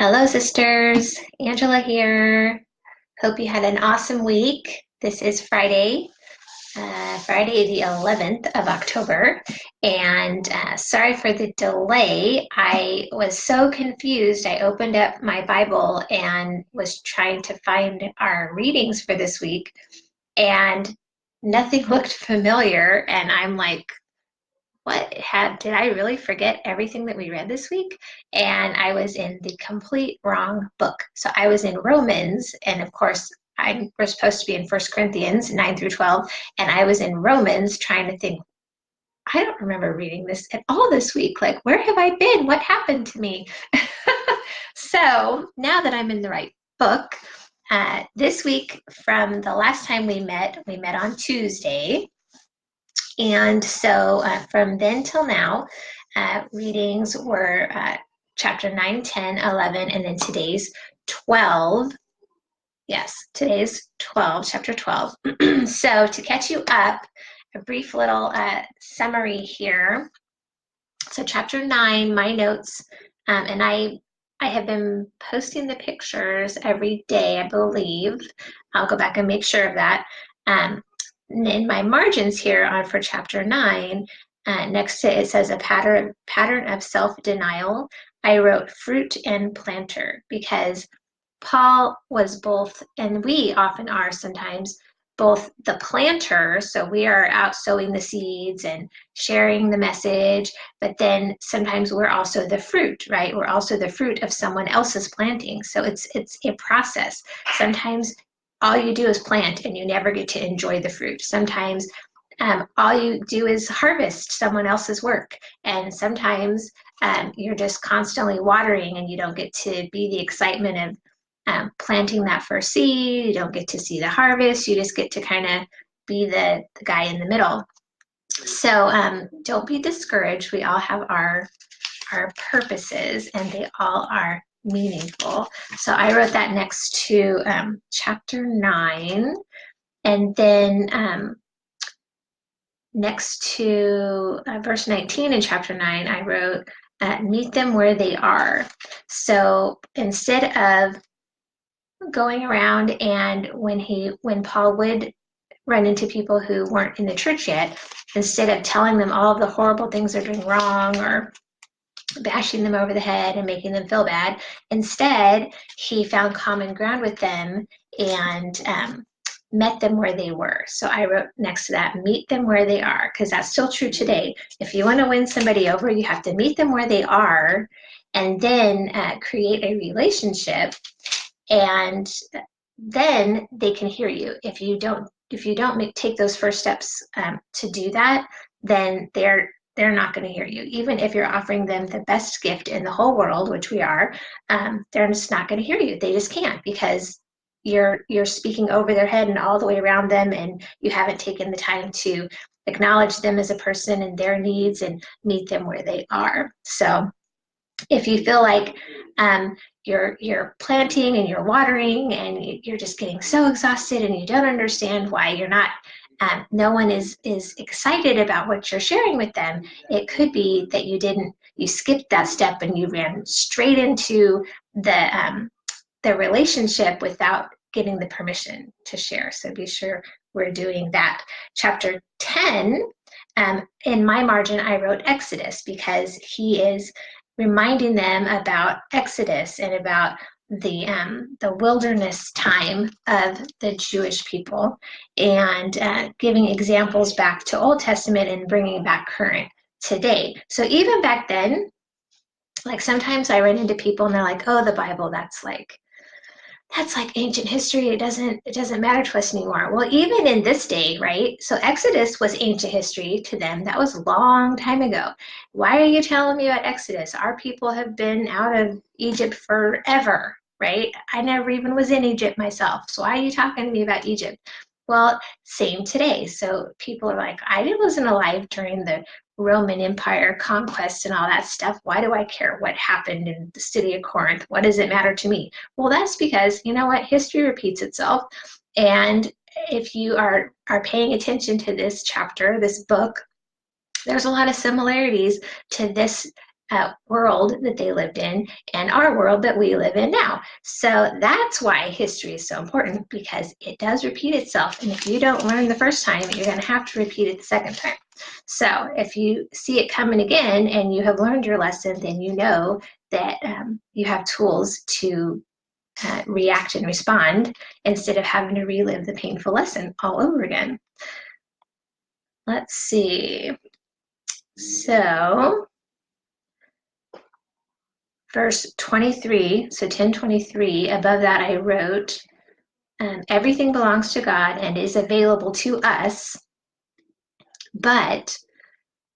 Hello, sisters. Angela here. Hope you had an awesome week. This is Friday the 11th of October. And sorry for the delay. I was so confused. I opened up my Bible and was trying to find our readings for this week, and nothing looked familiar. And I'm like, did I really forget everything that we read this week? And I was in the complete wrong book. So I was in Romans, and of course, we're supposed to be in First Corinthians 9 through 12, and I was in Romans trying to think, I don't remember reading this at all this week. Like, where have I been? What happened to me? So now that I'm in the right book, this week from the last time we met on Tuesday. And so from then till now, readings were chapter 9, 10, 11, and then today's 12. Yes, today's 12, chapter 12. So to catch you up, a brief little summary here. So chapter 9, my notes, and I have been posting the pictures every day, I believe. I'll go back and make sure of that. In my margins here for chapter 9, next to it says a pattern of self-denial. I wrote fruit and planter because Paul was both, and we often are sometimes, both the planter, so we are out sowing the seeds and sharing the message, but then sometimes we're also the fruit, right? We're also the fruit of someone else's planting. So it's a process. Sometimes all you do is plant and you never get to enjoy the fruit. Sometimes all you do is harvest someone else's work. And sometimes you're just constantly watering and you don't get to be the excitement of planting that first seed. You don't get to see the harvest. You just get to kind of be the guy in the middle. So don't be discouraged. We all have our purposes and they all are meaningful. So I wrote that next to chapter 9. And then next to verse 19 in chapter 9, I wrote, meet them where they are. So instead of going around and when Paul would run into people who weren't in the church yet, instead of telling them all of the horrible things they're doing wrong or bashing them over the head and making them feel bad, instead he found common ground with them and met them where they were. So I wrote next to that, meet them where they are, because that's still true today. If you want to win somebody over, you have to meet them where they are and then create a relationship, and then they can hear you. If you don't take those first steps to do that, then they're not going to hear you. Even if you're offering them the best gift in the whole world, which we are, they're just not going to hear you. They just can't, because you're speaking over their head and all the way around them, and you haven't taken the time to acknowledge them as a person and their needs and meet them where they are. So if you feel like you're planting and you're watering and you're just getting so exhausted and you don't understand why you're not, no one is excited about what you're sharing with them, it could be that you skipped that step and you ran straight into the relationship without getting the permission to share. So be sure we're doing that. Chapter 10, in my margin, I wrote Exodus because he is reminding them about Exodus and about the wilderness time of the Jewish people, and giving examples back to Old Testament and bringing back current today. So even back then, like sometimes I run into people and they're like, oh, the Bible, that's like ancient history. It doesn't matter to us anymore. Well, even in this day, right? So Exodus was ancient history to them. That was a long time ago. Why are you telling me about Exodus? Our people have been out of Egypt forever, right? I never even was in Egypt myself. So why are you talking to me about Egypt? Well, same today. So people are like, I wasn't alive during the Roman Empire conquest and all that stuff. Why do I care what happened in the city of Corinth? What does it matter to me? Well, that's because, you know what, history repeats itself. And if you are paying attention to this chapter, this book, there's a lot of similarities to this world that they lived in and our world that we live in now. So that's why history is so important, because it does repeat itself. And if you don't learn the first time, you're going to have to repeat it the second time. So if you see it coming again and you have learned your lesson, then you know that you have tools to react and respond instead of having to relive the painful lesson all over again. Let's see. So verse 23, so 10:23, above that I wrote, everything belongs to God and is available to us, but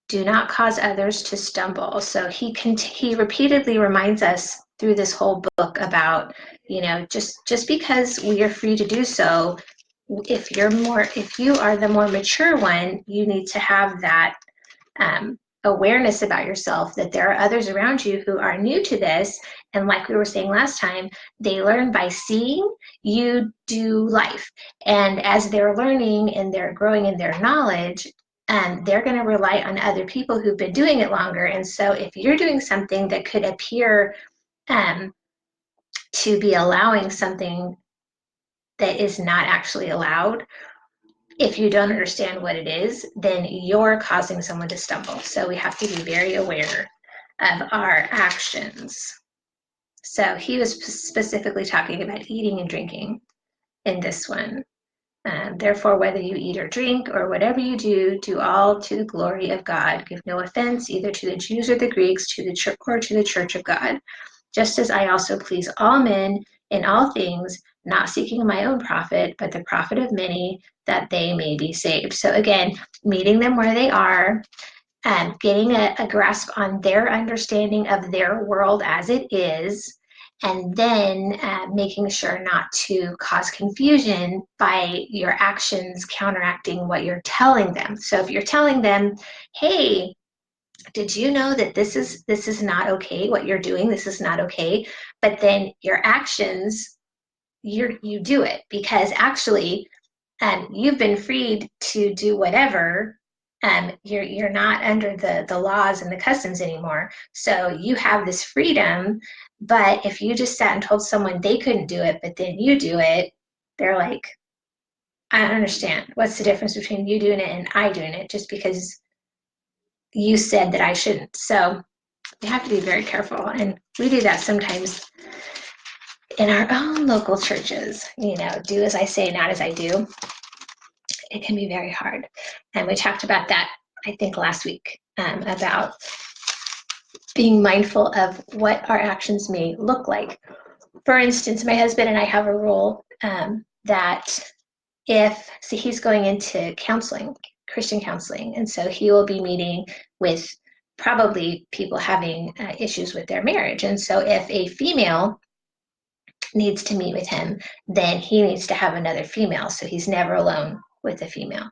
do not cause others to stumble. So he repeatedly reminds us through this whole book about, just because we are free to do so, if you are the more mature one, you need to have that awareness about yourself that there are others around you who are new to this. And like we were saying last time, they learn by seeing you do life. And as they're learning and they're growing in their knowledge, they're going to rely on other people who've been doing it longer. And so if you're doing something that could appear to be allowing something that is not actually allowed, if you don't understand what it is, then you're causing someone to stumble. So we have to be very aware of our actions. So he was specifically talking about eating and drinking in this one. Therefore, whether you eat or drink or whatever you do, do all to the glory of God. Give no offense either to the Jews or the Greeks, to the church or to the church of God. Just as I also please all men in all things, not seeking my own profit, but the profit of many, that they may be saved. So again, meeting them where they are, getting a grasp on their understanding of their world as it is, and then making sure not to cause confusion by your actions counteracting what you're telling them. So if you're telling them, hey, did you know that this is not okay, what you're doing, this is not okay, but then your actions, you do it because actually you've been freed to do whatever. You're not under the laws and the customs anymore. So you have this freedom. But if you just sat and told someone they couldn't do it, but then you do it, they're like, I don't understand. What's the difference between you doing it and I doing it just because you said that I shouldn't? So you have to be very careful. And we do that sometimes in our own local churches, do as I say, not as I do. It can be very hard. And we talked about that, I think, last week, about being mindful of what our actions may look like. For instance, my husband and I have a rule that he's going into counseling, Christian counseling, and so he will be meeting with probably people having issues with their marriage. And so if a female needs to meet with him, then he needs to have another female. So he's never alone with a female.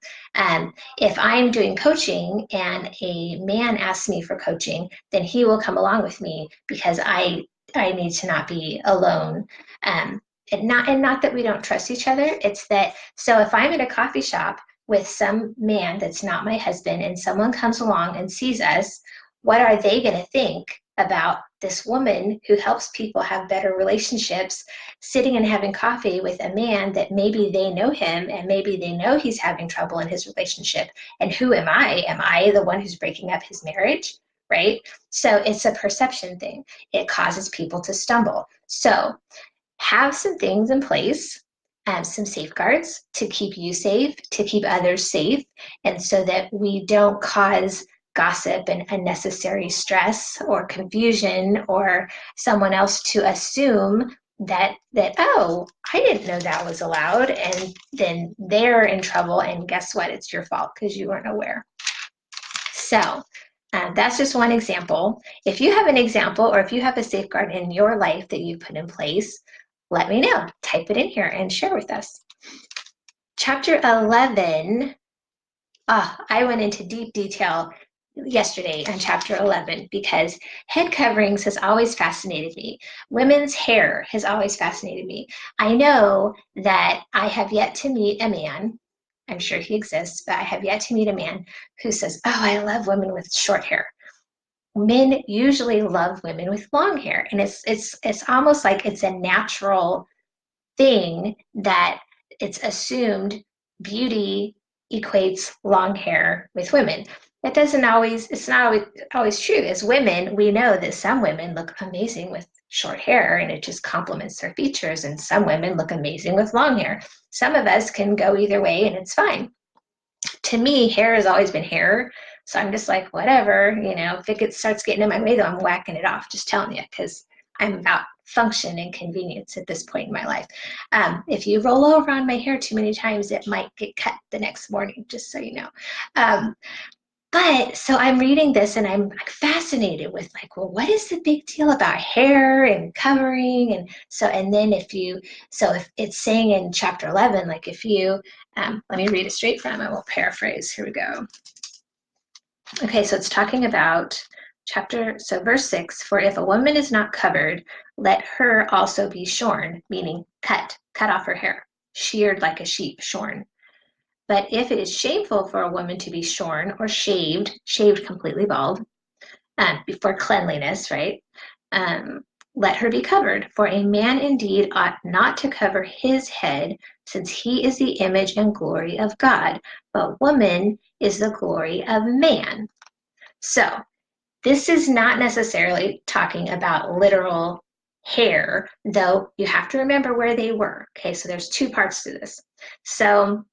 If I'm doing coaching and a man asks me for coaching, then he will come along with me because I need to not be alone. And not that we don't trust each other. It's that, so if I'm at a coffee shop with some man that's not my husband and someone comes along and sees us, what are they going to think about this woman who helps people have better relationships sitting and having coffee with a man that maybe they know him and maybe they know he's having trouble in his relationship? And who am I? Am I the one who's breaking up his marriage? Right? So it's a perception thing. It causes people to stumble. So have some things in place, some safeguards to keep you safe, to keep others safe, and so that we don't cause gossip and unnecessary stress or confusion or someone else to assume that oh, I didn't know that was allowed, and then they're in trouble, and guess what? It's your fault because you weren't aware. So that's just one example. If you have an example or if you have a safeguard in your life that you put in place, let me know. Type it in here and share with us. Chapter 11. I went into deep detail yesterday on chapter 11 because head coverings has always fascinated me. Women's hair has always fascinated me. I know that I have yet to meet a man, I'm sure he exists, but I have yet to meet a man who says, oh, I love women with short hair. men usually love women with long hair, and it's almost like it's a natural thing that it's assumed beauty equates long hair with women. It doesn't always, it's not always true. As women, we know that some women look amazing with short hair and it just complements their features, and some women look amazing with long hair. Some of us can go either way and it's fine. To me, hair has always been hair. So I'm just like, whatever, if starts getting in my way, though, I'm whacking it off, just telling you, because I'm about function and convenience at this point in my life. If you roll over on my hair too many times, it might get cut the next morning, just so you know. Um, but so I'm reading this and I'm like fascinated with like, well, what is the big deal about hair and covering? And then if it's saying in chapter 11, like if you, let me read it straight from, I will paraphrase. Here we go. Okay, so it's talking about verse 6, for if a woman is not covered, let her also be shorn, meaning cut off her hair, sheared like a sheep, shorn. But if it is shameful for a woman to be shorn or shaved completely bald, before cleanliness, right? Um, let her be covered, for a man indeed ought not to cover his head, since he is the image and glory of God, but woman is the glory of man. So this is not necessarily talking about literal hair, though you have to remember where they were. Okay, so there's two parts to this. So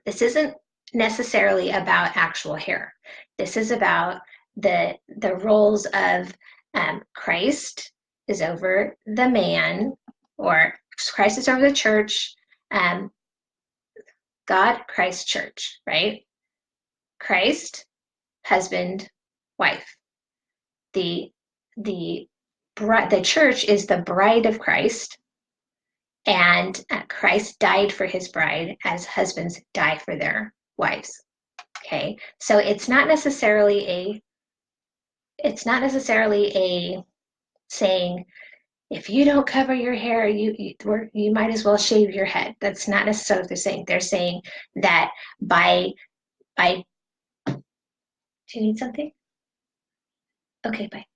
this isn't necessarily about actual hair. This is about the roles of Christ is over the man, or Christ is over the church, God, Christ, church, right? Christ, husband, wife. The the church is the bride of Christ, and Christ died for his bride as husbands die for their wives. Okay, so it's not necessarily a saying, if you don't cover your hair, you might as well shave your head. That's not necessarily what they're saying. They're saying that by do you need something? Okay, bye.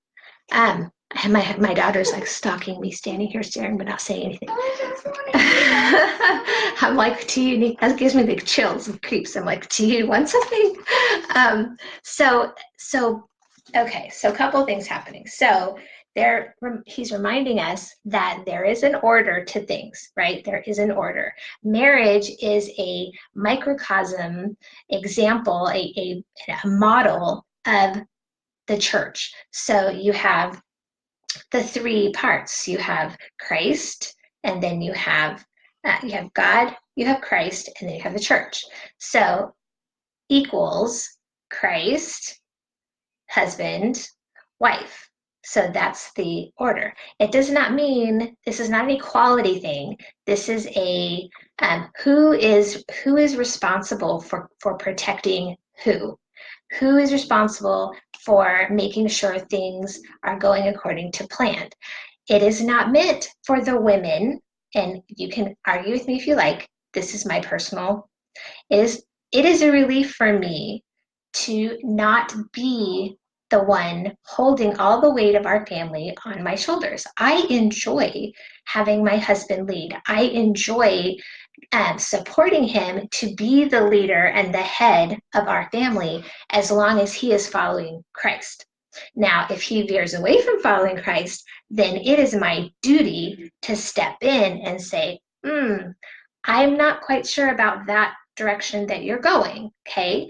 My daughter's like stalking me, standing here staring but not saying anything. I'm like, do you need? That gives me the chills and creeps. I'm like, do you want something? Um, so so okay, so a couple of things happening. So he's reminding us that there is an order to things, right? There is an order. Marriage is a microcosm example, a model of the church. So you have the three parts. You have Christ, and then you have God, you have Christ, and then you have the church. So equals Christ, husband, wife. So that's the order. It does not mean this is not an equality thing. This is a who is responsible for protecting who. Who is responsible for making sure things are going according to plan? It is not meant for the women, and you can argue with me if you like. This is my personal. It is a relief for me to not be the one holding all the weight of our family on my shoulders. I enjoy having my husband lead. I enjoy supporting him to be the leader and the head of our family as long as he is following Christ. Now, if he veers away from following Christ, then it is my duty to step in and say, I'm not quite sure about that direction that you're going, okay?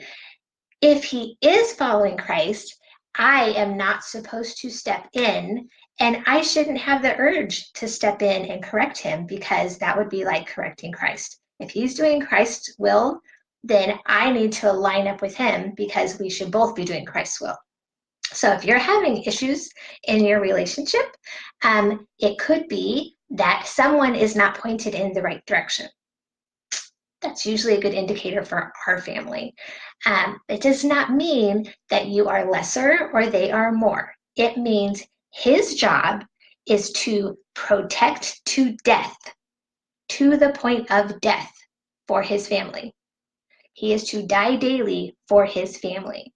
If he is following Christ, I am not supposed to step in, and I shouldn't have the urge to step in and correct him, because that would be like correcting Christ. If he's doing Christ's will, then I need to line up with him, because we should both be doing Christ's will. So if you're having issues in your relationship, it could be that someone is not pointed in the right direction. That's usually a good indicator for our family. It does not mean that you are lesser or they are more. It means his job is to protect to death, to the point of death, for his family. He is to die daily for his family.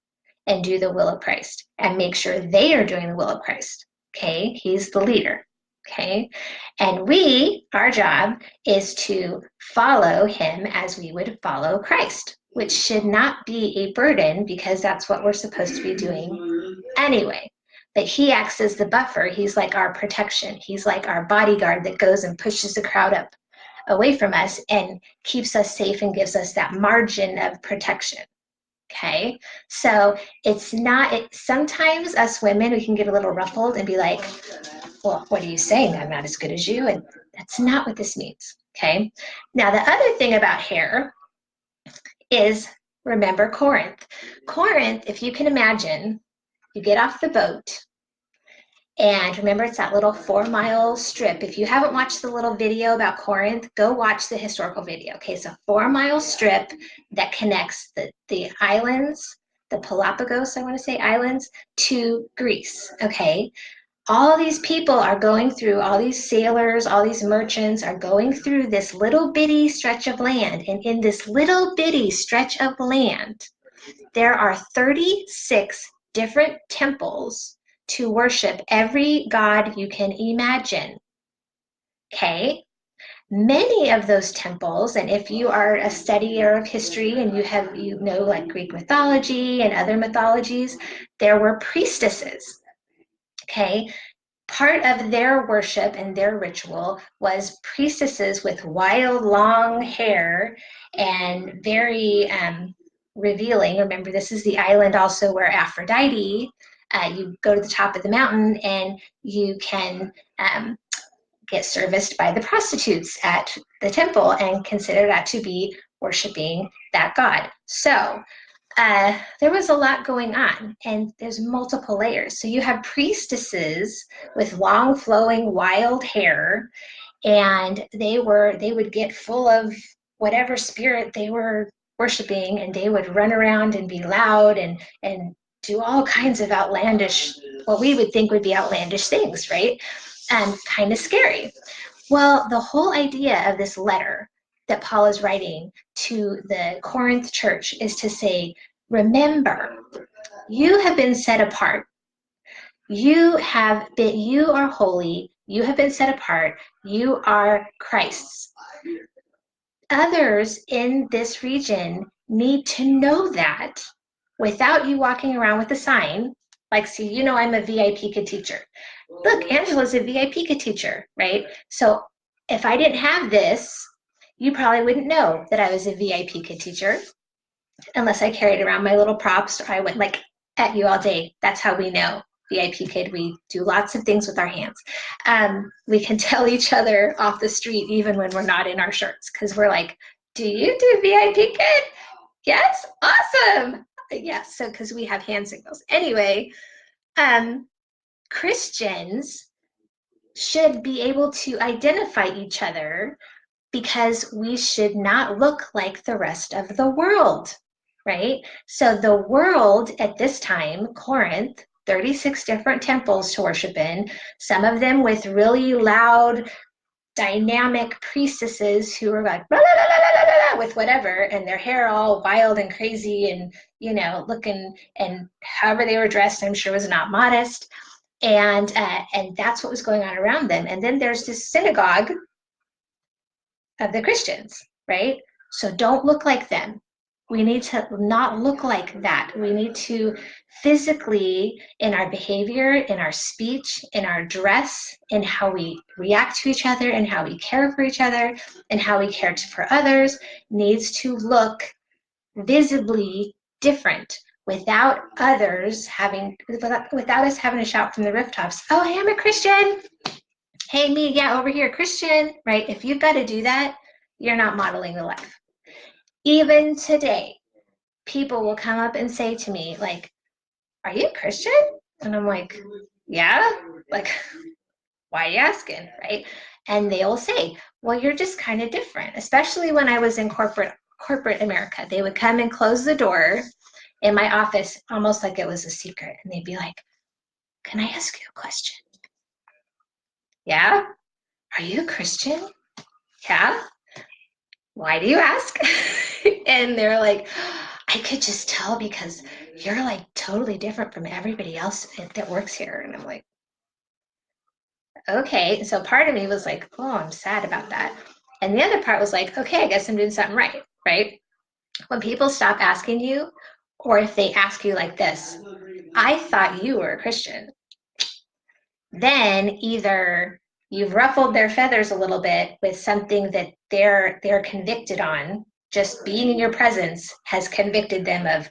and do the will of Christ and make sure they are doing the will of Christ. Okay, he's the leader. Okay, and our job is to follow him as we would follow Christ, which should not be a burden because that's what we're supposed to be doing anyway. But he acts as the buffer. He's like our protection. He's like our bodyguard that goes and pushes the crowd up away from us and keeps us safe and gives us that margin of protection. Okay, so sometimes us women, we can get a little ruffled and be like, well, what are you saying? I'm not as good as you. And that's not what this means. Okay, now the other thing about hair is, remember Corinth. Corinth, if you can imagine, you get off the boat. And remember, it's that little 4-mile strip. If you haven't watched the little video about Corinth, go watch the historical video. Okay, it's a 4-mile strip that connects the islands, the Galapagos, I want to say, islands, to Greece. Okay, all these people are going through, all these sailors, all these merchants are going through this little bitty stretch of land. And in this little bitty stretch of land, there are 36 different temples to worship every god you can imagine. Okay? Many of those temples, and if you are a studier of history and you know like Greek mythology and other mythologies, there were priestesses. Okay? Part of their worship and their ritual was priestesses with wild, long hair and very revealing. Remember, this is the island also where Aphrodite, you go to the top of the mountain and you can get serviced by the prostitutes at the temple and consider that to be worshiping that god. So there was a lot going on, and there's multiple layers. So you have priestesses with long flowing wild hair, and they would get full of whatever spirit they were worshiping, and they would run around and be loud and do all kinds of outlandish, what we would think would be outlandish things, right? And kind of scary. Well, the whole idea of this letter that Paul is writing to the Corinth church is to say, remember, you have been set apart. You are holy. You have been set apart. You are Christ's. Others in this region need to know that without you walking around with a sign like, see, you know, I'm a VIP kid teacher. Look, Angela's a VIP kid teacher, right? So if I didn't have this, you probably wouldn't know that I was a VIP kid teacher unless I carried around my little props or I went like at you all day. That's how we know. VIP kid, we do lots of things with our hands. We can tell each other off the street even when we're not in our shirts because we're like, do you do VIP kid? Yes, awesome. Yes, so because we have hand signals. Anyway, Christians should be able to identify each other because we should not look like the rest of the world, right? So the world at this time, Corinth, 36 different temples to worship in, some of them with really loud, dynamic priestesses who were like, blah, blah, blah, blah, with whatever, and their hair all wild and crazy and, you know, looking, and however they were dressed, I'm sure was not modest. And that's what was going on around them. And then there's this synagogue of the Christians, right? So don't look like them. We need to not look like that. We need to physically, in our behavior, in our speech, in our dress, in how we react to each other, and how we care for each other, and how we care for others, needs to look visibly different without us having to shout from the rooftops, oh, hey, I'm a Christian. Hey, me, yeah, over here, Christian, right? If you've got to do that, you're not modeling the life. Even today, people will come up and say to me, like, are you a Christian? And I'm like, yeah, like, why are you asking, right? And they'll say, well, you're just kind of different, especially when I was in corporate America. They would come and close the door in my office almost like it was a secret. And they'd be like, can I ask you a question? Yeah? Are you a Christian? Yeah? Why do you ask? And they're like, I could just tell because you're like totally different from everybody else that works here. And I'm like, okay. So part of me was like, oh, I'm sad about that. And the other part was like, okay, I guess I'm doing something right, right? When people stop asking you, or if they ask you like this, I thought you were a Christian, then either you've ruffled their feathers a little bit with something that they're convicted on. Just being in your presence has convicted them of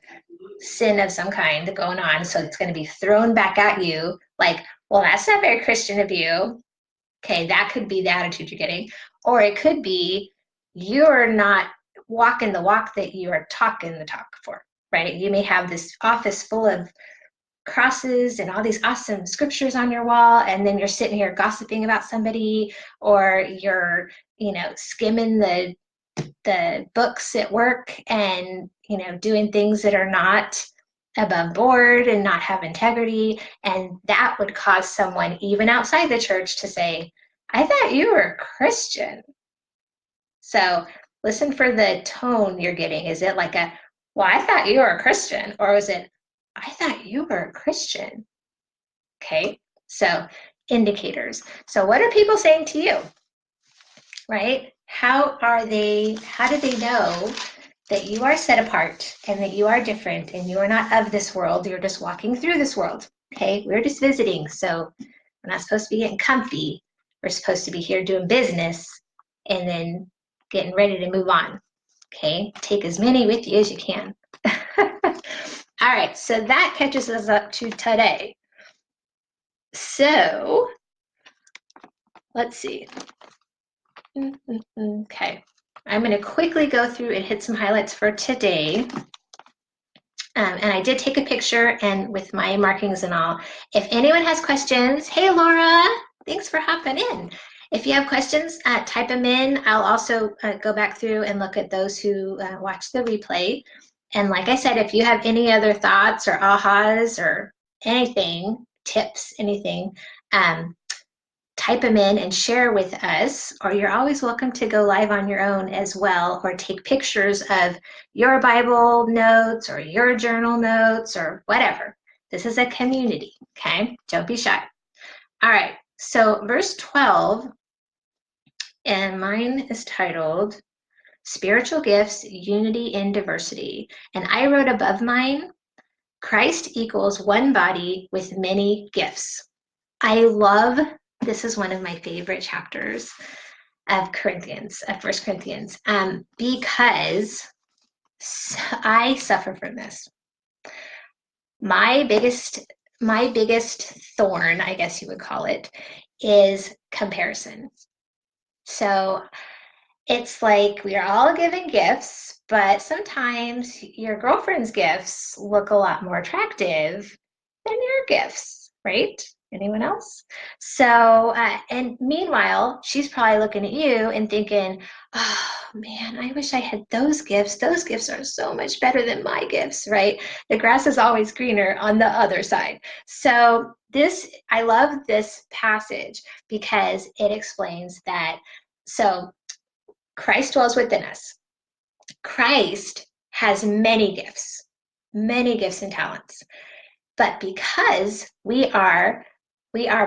sin of some kind going on. So it's going to be thrown back at you like, well, that's not very Christian of you. Okay, that could be the attitude you're getting. Or it could be you're not walking the walk that you are talking the talk for, right? You may have this office full of crosses and all these awesome scriptures on your wall, and then you're sitting here gossiping about somebody, or you're, skimming the books at work and, doing things that are not above board and not have integrity. And that would cause someone, even outside the church, to say, I thought you were a Christian. So listen for the tone you're getting. Is it like a, well, I thought you were a Christian? Or was it, I thought you were a Christian? Okay. So indicators. So what are people saying to you? Right? How do they know that you are set apart and that you are different and you are not of this world? You're just walking through this world. Okay. We're just visiting. So we're not supposed to be getting comfy. We're supposed to be here doing business and then getting ready to move on. Okay. Take as many with you as you can. All right. So that catches us up to today. So let's see. Okay. I'm going to quickly go through and hit some highlights for today. And I did take a picture and with my markings and all. If anyone has questions, hey, Laura, thanks for hopping in. If you have questions, type them in. I'll also go back through and look at those who watch the replay. And like I said, if you have any other thoughts or ahas or anything, tips, anything, type them in and share with us, or you're always welcome to go live on your own as well, or take pictures of your Bible notes or your journal notes or whatever. This is a community, okay? Don't be shy. All right, so verse 12, and mine is titled Spiritual Gifts, Unity in Diversity. And I wrote above mine, Christ equals one body with many gifts. I love, this is one of my favorite chapters of Corinthians, of First Corinthians, because I suffer from this. My biggest thorn, I guess you would call it, is comparison. So it's like we are all given gifts, but sometimes your girlfriend's gifts look a lot more attractive than your gifts, right? Anyone else? So, and meanwhile, she's probably looking at you and thinking, oh man, I wish I had those gifts. Those gifts are so much better than my gifts, right? The grass is always greener on the other side. So I love this passage because it explains that. So Christ dwells within us. Christ has many gifts and talents. But because we are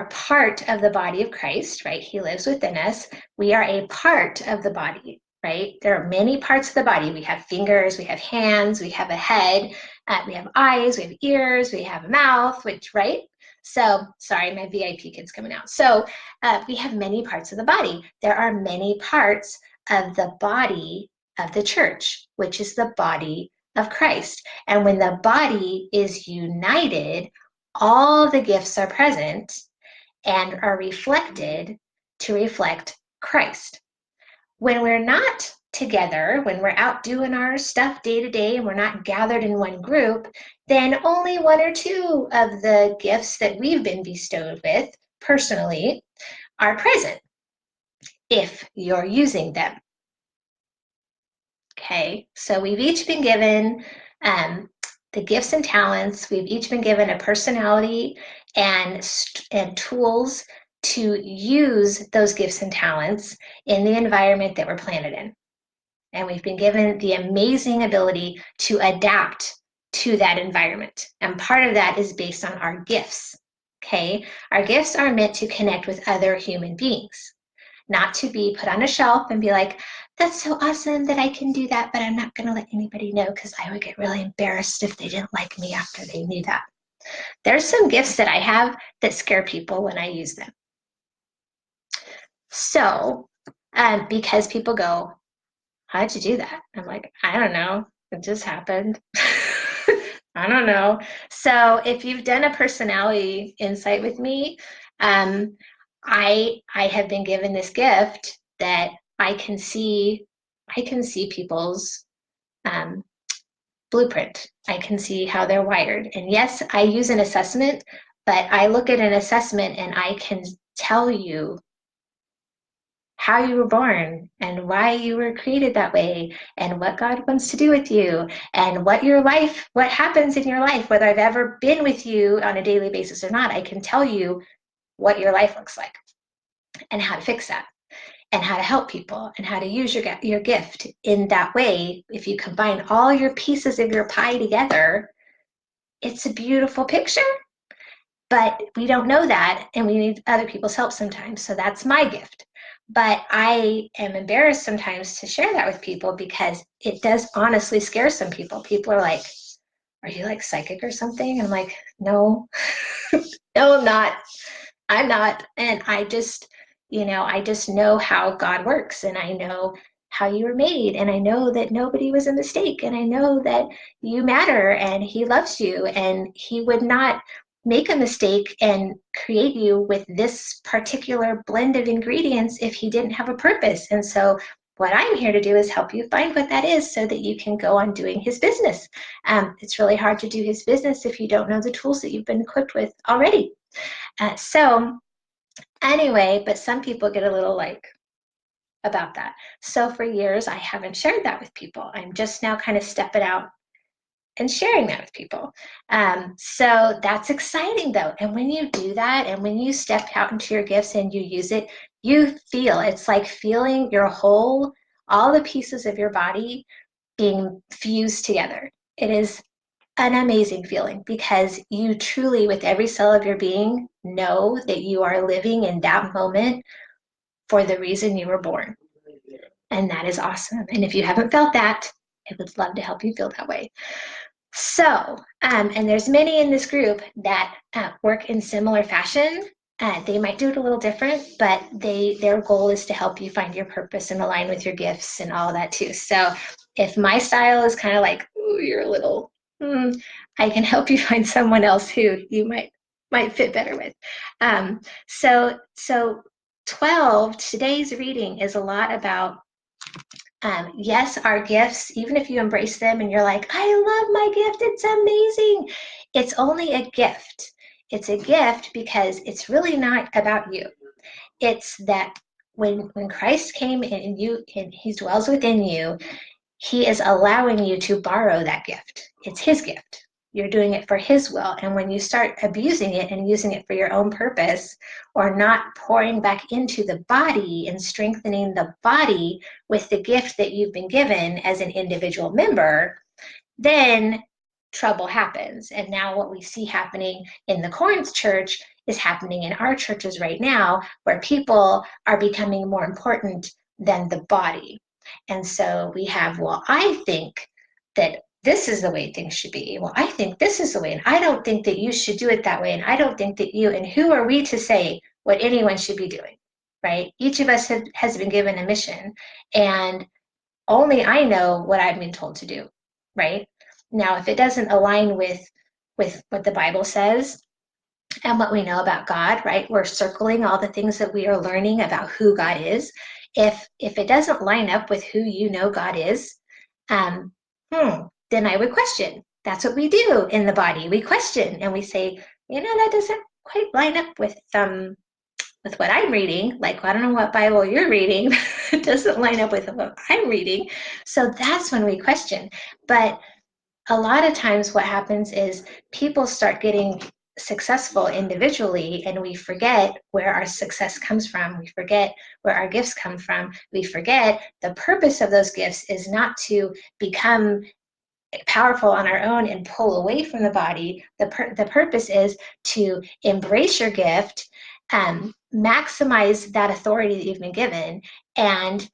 part of the body of Christ, right? He lives within us. We are a part of the body, right? There are many parts of the body. We have fingers, we have hands, we have a head, we have eyes, we have ears, we have a mouth, right? So, sorry, my VIP kid's coming out. So we have many parts of the body. There are many parts of the body of the church, which is the body of Christ. And when the body is united, all the gifts are present and are reflected to reflect Christ. When we're not together, when we're out doing our stuff day to day and we're not gathered in one group, then only one or two of the gifts that we've been bestowed with personally are present if you're using them. Okay, so we've each been given the gifts and talents. We've each been given a personality and tools to use those gifts and talents in the environment that we're planted in. And we've been given the amazing ability to adapt to that environment. And part of that is based on our gifts. Okay. Our gifts are meant to connect with other human beings, not to be put on a shelf and be like, that's so awesome that I can do that, but I'm not going to let anybody know because I would get really embarrassed if they didn't like me after they knew that. There's some gifts that I have that scare people when I use them. So, because people go, how'd you do that? I'm like, I don't know. It just happened. I don't know. So if you've done a personality insight with me, I have been given this gift that I can see people's um, blueprint. I can see how they're wired. And yes, I use an assessment, but I look at an assessment and I can tell you how you were born and why you were created that way and what God wants to do with you and what happens in your life, whether I've ever been with you on a daily basis or not. I can tell you what your life looks like and how to fix that and how to help people and how to use your gift in that way. If you combine all your pieces of your pie together, it's a beautiful picture. But we don't know that, and we need other people's help sometimes. So that's my gift. But I am embarrassed sometimes to share that with people because it does honestly scare some people. People are like, are you like psychic or something? And I'm like, no, no, I'm not. I'm not. And I just know how God works, and I know how you were made, and I know that nobody was a mistake, and I know that you matter, and He loves you, and He would not make a mistake and create you with this particular blend of ingredients if He didn't have a purpose. And so what I'm here to do is help you find what that is so that you can go on doing His business. It's really hard to do His business if you don't know the tools that you've been equipped with already. So anyway, but some people get a little like about that. So for years, I haven't shared that with people. I'm just now kind of stepping out and sharing that with people. So that's exciting though. And when you do that, and when you step out into your gifts and you use it, it's like feeling all the pieces of your body being fused together. It is an amazing feeling because you truly, with every cell of your being, know that you are living in that moment for the reason you were born. And that is awesome. And if you haven't felt that, I would love to help you feel that way. So, and there's many in this group that work in similar fashion. They might do it a little different, but their goal is to help you find your purpose and align with your gifts and all that too. So if my style is kind of like, ooh, you're a little, I can help you find someone else who you might fit better with. So 12, today's reading is a lot about yes, our gifts, even if you embrace them and you're like, I love my gift, it's amazing. It's only a gift. It's a gift because it's really not about you. It's that when Christ came and He dwells within you, He is allowing you to borrow that gift. It's His gift. You're doing it for His will. And when you start abusing it and using it for your own purpose, or not pouring back into the body and strengthening the body with the gift that you've been given as an individual member, then trouble happens. And now what we see happening in the Corinth church is happening in our churches right now, where people are becoming more important than the body. And so we have, well, I think that this is the way things should be. Well, I think this is the way, and I don't think that you should do it that way. And I don't think that and who are we to say what anyone should be doing, right? Each of us has been given a mission, and only I know what I've been told to do, right? Now, if it doesn't align with what the Bible says and what we know about God, right? We're circling all the things that we are learning about who God is. If it doesn't line up with who you know God is, um, then I would question. That's what we do in the body. We question and we say, that doesn't quite line up with what I'm reading. Like, I don't know what Bible you're reading. It doesn't line up with what I'm reading. So that's when we question. But a lot of times what happens is people start getting successful individually, and we forget where our success comes from. We forget where our gifts come from. We forget the purpose of those gifts is not to become powerful on our own and pull away from the body. The purpose is to embrace your gift, maximize that authority that you've been given, and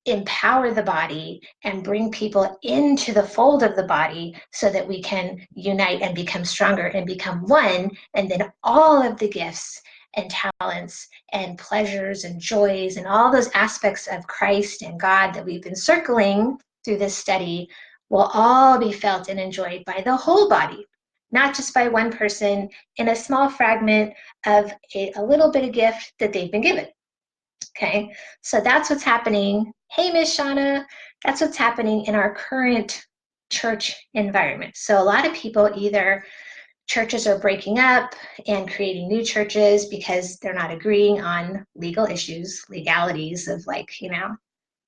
empower the body and bring people into the fold of the body so that we can unite and become stronger and become one. And then all of the gifts and talents and pleasures and joys and all those aspects of Christ and God that we've been circling through this study will all be felt and enjoyed by the whole body, not just by one person in a small fragment of a little bit of gift that they've been given. Okay, so that's what's happening. Hey, Miss Shauna, that's what's happening in our current church environment. So a lot of people, either churches are breaking up and creating new churches because they're not agreeing on legal issues, legalities of, like,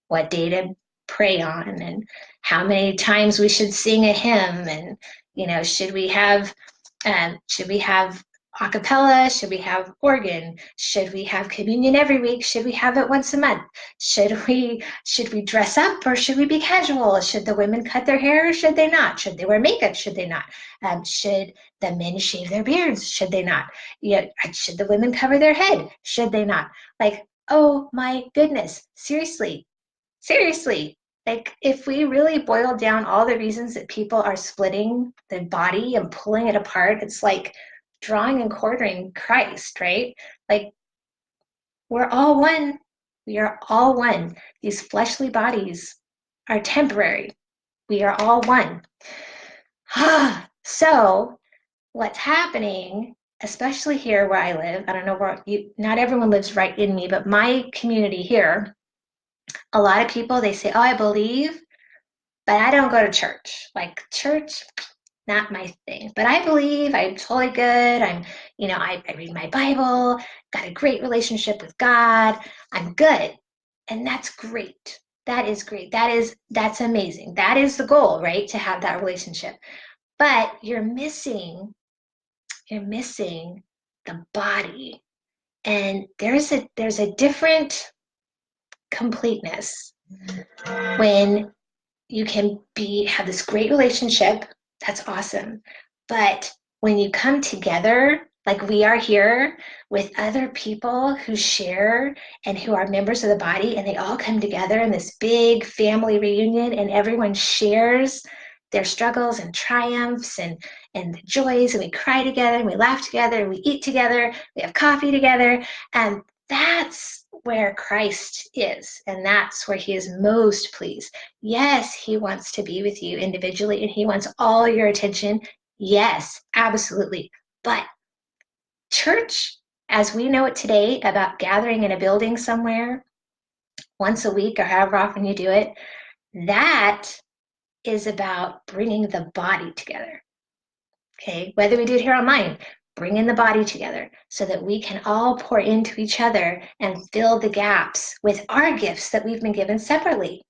what day to pray on and how many times we should sing a hymn, and should we have a cappella? Should we have organ? Should we have communion every week? Should we have it once a month? Should we dress up, or should we be casual? Should the women cut their hair, or should they not? Should they wear makeup? Should they not? Should the men shave their beards? Should they not? Should the women cover their head? Should they not? Like, oh my goodness, seriously, like, if we really boil down all the reasons that people are splitting the body and pulling it apart, it's like drawing and quartering Christ, right? Like, we're all one. We are all one. These fleshly bodies are temporary. We are all one. So what's happening, especially here where I live, I don't know where not everyone lives right in me, but my community here, a lot of people, they say, oh, I believe, but I don't go to church. Like, church, not my thing. But I believe, I'm totally good. I read my Bible, got a great relationship with God. I'm good. And that's great. That is great. That's amazing. That is the goal, right? To have that relationship. But you're missing the body. And there's a different completeness when you can have this great relationship. That's awesome. But when you come together, like we are here with other people who share and who are members of the body, and they all come together in this big family reunion, and everyone shares their struggles and triumphs and the joys, and we cry together, and we laugh together, and we eat together, we have coffee together, and that's where Christ is, and that's where he is most pleased. Yes, he wants to be with you individually, and he wants all your attention. Yes, absolutely. But church, as we know it today, about gathering in a building somewhere once a week or however often you do it, that is about bringing the body together. Okay, whether we do it here online, bringing the body together so that we can all pour into each other and fill the gaps with our gifts that we've been given separately,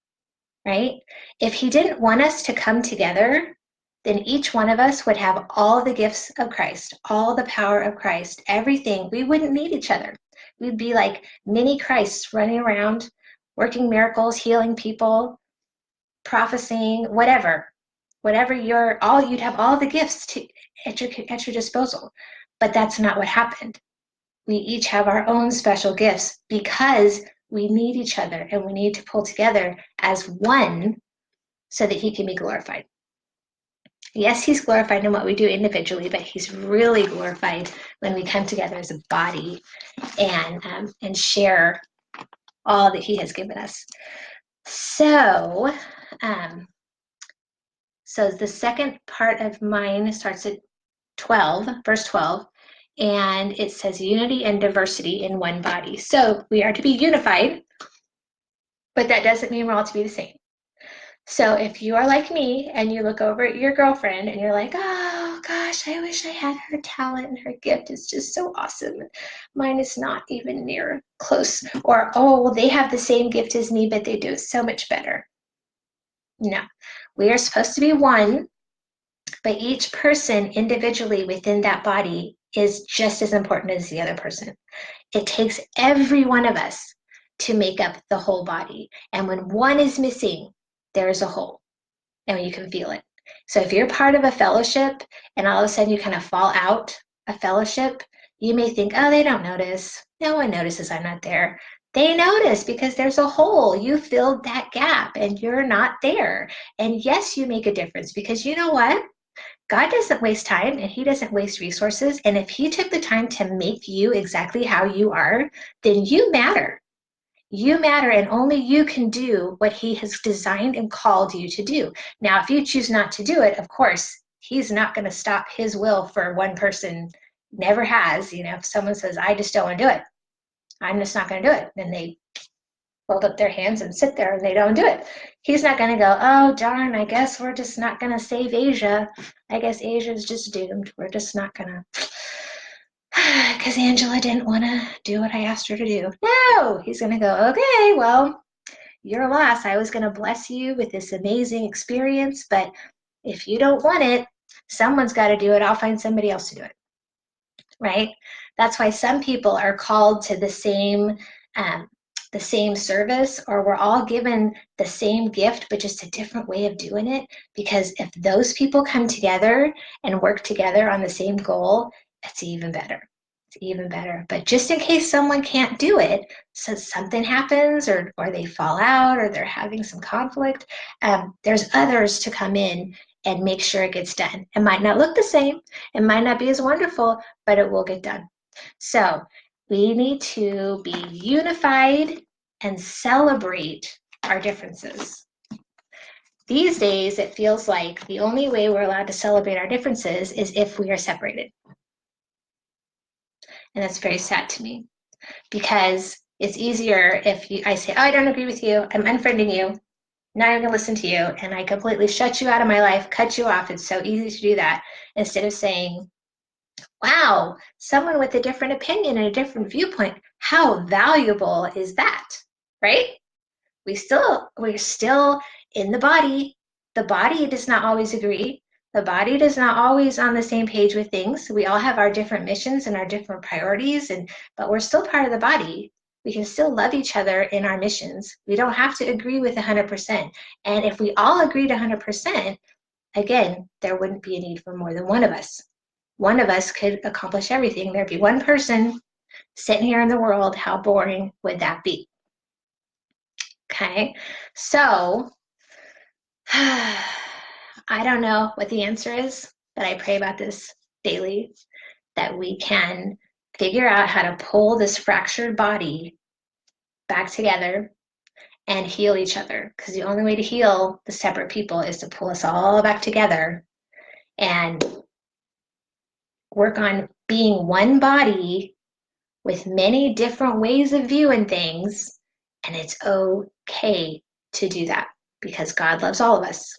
right? If he didn't want us to come together, then each one of us would have all the gifts of Christ, all the power of Christ, everything. We wouldn't need each other. We'd be like mini Christs running around, working miracles, healing people, prophesying, whatever you'd have all the gifts at your disposal. But that's not what happened. We each have our own special gifts because we need each other, and we need to pull together as one so that he can be glorified. Yes, he's glorified in what we do individually, but he's really glorified when we come together as a body and share all that he has given us. So the second part of mine starts at 12, verse 12, and it says unity and diversity in one body. So we are to be unified, but that doesn't mean we're all to be the same. So if you are like me and you look over at your girlfriend and you're like, oh gosh, I wish I had her talent and her gift is just so awesome. Mine is not even near close. Or, oh, well, they have the same gift as me, but they do it so much better. No, we are supposed to be one, but each person individually within that body is just as important as the other person. It takes every one of us to make up the whole body. And when one is missing, there is a hole, and you can feel it. So if you're part of a fellowship and all of a sudden you kind of fall out of fellowship, you may think, oh, they don't notice. No one notices I'm not there. They notice because there's a hole. You filled that gap and you're not there. And yes, you make a difference because you know what? God doesn't waste time and he doesn't waste resources. And if he took the time to make you exactly how you are, then you matter. You matter, and only you can do what he has designed and called you to do. Now, if you choose not to do it, of course, he's not going to stop his will for one person. Never has. If someone says, I just don't want to do it, I'm just not going to do it, then they hold up their hands and sit there and they don't do it. He's not going to go, oh, darn, I guess we're just not going to save Asia. I guess Asia's just doomed. We're just not going to, because Angela didn't want to do what I asked her to do. No, he's going to go, okay, well, your loss. I was going to bless you with this amazing experience, but if you don't want it, someone's got to do it. I'll find somebody else to do it. Right? That's why some people are called to the same service, or we're all given the same gift, but just a different way of doing it. Because if those people come together and work together on the same goal, it's even better. It's even better. But just in case someone can't do it, so something happens or they fall out or they're having some conflict, there's others to come in and make sure it gets done. It might not look the same. It might not be as wonderful, but it will get done. So we need to be unified and celebrate our differences. These days, it feels like the only way we're allowed to celebrate our differences is if we are separated. And that's very sad to me because it's easier if I say, oh, I don't agree with you, I'm unfriending you, not even gonna listen to you, and I completely shut you out of my life, cut you off. It's so easy to do that instead of saying, wow, someone with a different opinion and a different viewpoint, how valuable is that, right? We're still in the body. The body does not always agree. The body does not always on the same page with things. We all have our different missions and our different priorities, but we're still part of the body. We can still love each other in our missions. We don't have to agree with 100%. And if we all agreed 100%, again, there wouldn't be a need for more than one of us. One of us could accomplish everything. There'd be one person sitting here in the world. How boring would that be? Okay, so I don't know what the answer is, but I pray about this daily, that we can figure out how to pull this fractured body back together and heal each other. Because the only way to heal the separate people is to pull us all back together and work on being one body with many different ways of viewing things. And it's okay to do that because God loves all of us.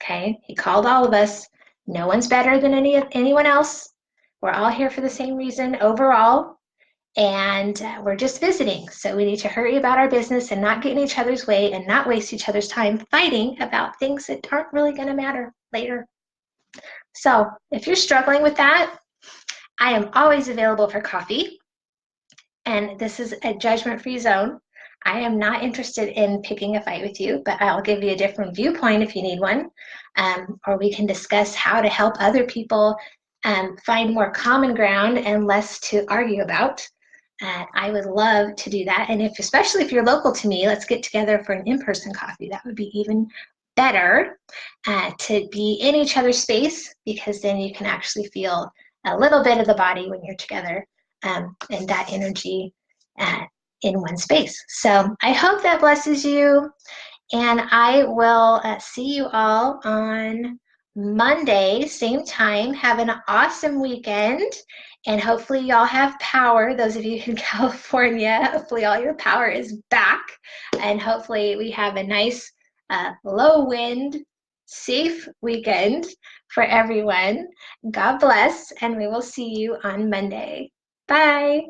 Okay, he called all of us. No one's better than anyone else. We're all here for the same reason overall, and we're just visiting. So we need to hurry about our business and not get in each other's way and not waste each other's time fighting about things that aren't really going to matter later. So if you're struggling with that, I am always available for coffee, and this is a judgment-free zone. I am not interested in picking a fight with you, but I'll give you a different viewpoint if you need one, or we can discuss how to help other people find more common ground and less to argue about. I would love to do that, and especially if you're local to me, let's get together for an in-person coffee. That would be even better, to be in each other's space, because then you can actually feel a little bit of the body when you're together, and that energy in one space. So I hope that blesses you, and I will see you all on Monday, same time. Have an awesome weekend, and hopefully y'all have power. Those of you in California, hopefully all your power is back, and hopefully we have a nice low wind, safe weekend for everyone. God bless, and we will see you on Monday. Bye.